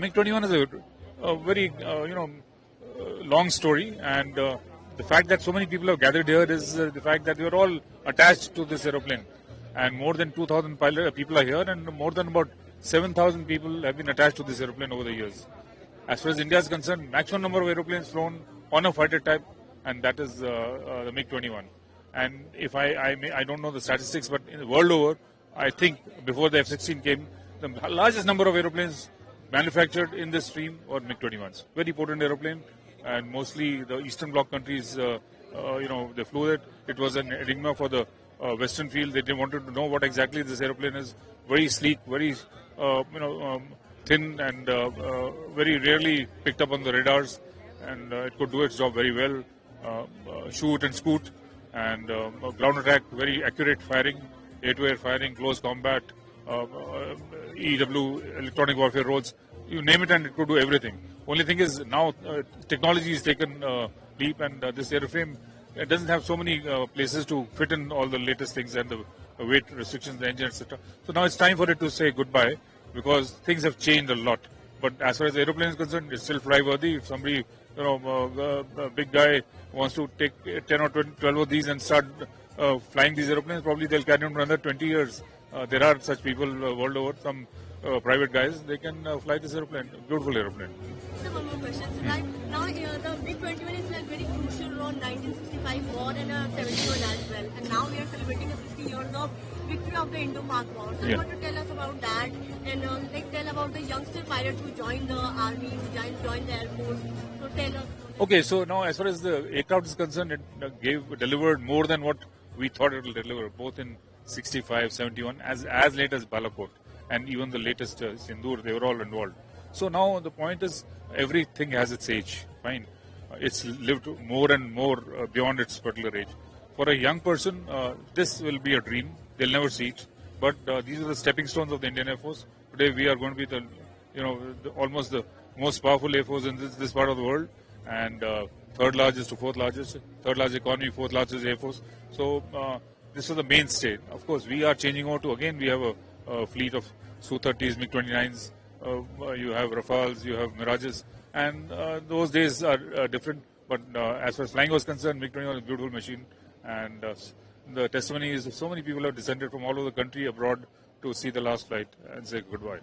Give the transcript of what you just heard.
MiG-21 is a very, long story, and the fact that so many people have gathered here is the fact that we are all attached to this aeroplane, and more than 2,000 people are here, and more than about 7,000 people have been attached to this aeroplane over the years. As far as India is concerned, maximum number of aeroplanes flown on a fighter type, and that is the MiG-21. And if I don't know the statistics, but in the world over, I think before the F-16 came, the largest number of aeroplanes manufactured in this stream were MiG-21s. Very potent aeroplane, and mostly the Eastern Bloc countries, they flew it. It was an enigma for the Western field. They didn't want to know what exactly this aeroplane is. Very sleek, very thin, and very rarely picked up on the radars, and it could do its job very well. Shoot and scoot, and ground attack, very accurate firing, air-to-air firing, close combat, EW, electronic warfare roles, you name it, and it could do everything. Only thing is now technology is taken leap, and this airframe it doesn't have so many places to fit in all the latest things and the weight restrictions, the engine, etc. So now it's time for it to say goodbye, because things have changed a lot. But as far as the aeroplane is concerned, it's still fly worthy. If somebody, a big guy wants to take 10 or 12 of these and start flying these aeroplanes, probably they'll carry on for another 20 years. There are such people world over, some private guys, they can fly this aeroplane, beautiful aeroplane. So one more question. So right now the MiG-21 is a very crucial role in 1965 war and 71 as well. And now we are celebrating the 60 years of victory of the Indo-Pak war. So you want to tell us about that, and tell about the youngster pilots who joined the army, who joined the air force. So tell us. Okay, so now as far as the aircraft is concerned, it delivered more than what we thought it will deliver, both in 65, 71, as late as Balakot, and even the latest Sindoor, they were all involved. So now the point is, everything has its age, fine. It's lived more and more beyond its particular age. For a young person, this will be a dream. They'll never see it. But these are the stepping stones of the Indian Air Force. Today we are going to be almost the most powerful Air Force in this part of the world, and third largest to fourth largest, third largest economy, fourth largest Air Force. So this is the mainstay. Of course, we are changing over to, again, we have a fleet of Su-30s, MiG-29s, you have Rafales, you have Mirages, and those days are different. But as far as flying was concerned, MiG-21 is a beautiful machine, and the testimony is so many people have descended from all over the country abroad to see the last flight and say goodbye.